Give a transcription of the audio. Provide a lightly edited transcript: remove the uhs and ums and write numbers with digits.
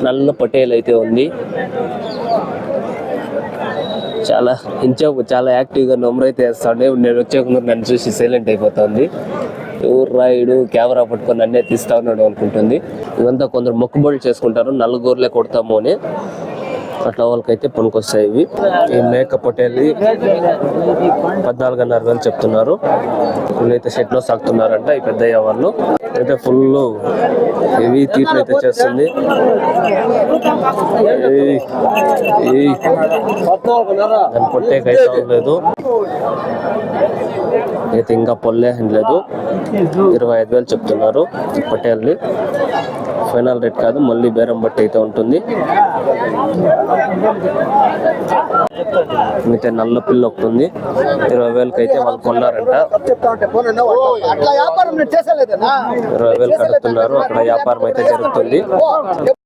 నల్ల పటేల్ అయితే ఉంది. చాలా యాక్టివ్గా నొమ్మరైతే వేస్తాడు. నేను వచ్చే నన్ను చూసి సైలెంట్ అయిపోతుంది. ఎవరు రాయుడు కెమెరా పట్టుకొని నన్నే తీస్తా ఉన్నాడు అనుకుంటుంది. ఇవంతా కొందరు మొక్కుబడులు చేసుకుంటారు, నల్లగూరలే కొడతాము అని. అట్లా వాళ్ళకైతే పనికొస్తాయి ఇవి. ఈ మేక పొట్టేళ్ళి 14,500 చెప్తున్నారు. వీళ్ళైతే షెడ్లో సాగుతున్నారంట ఈ పెద్దయ్య వాళ్ళు. అయితే ఫుల్ హెవీ తీట్లు అయితే చేస్తుంది. దాని పొట్టేకైతే లేదు, అయితే ఇంకా పొల్లే లేదు. 25,000 చెప్తున్నారు ఈ పొట్టేళ్ళని. ఫైనల్ రేట్ కాదు, మళ్ళీ బేరం బట్టి అయితే ఉంటుంది. అయితే నల్ల పిల్ల ఒకటి ఉంది, 20,000 అయితే వాళ్ళు కొన్నారంట. 20,000 కడుతున్నారు. అక్కడ వ్యాపారం అయితే జరుగుతుంది.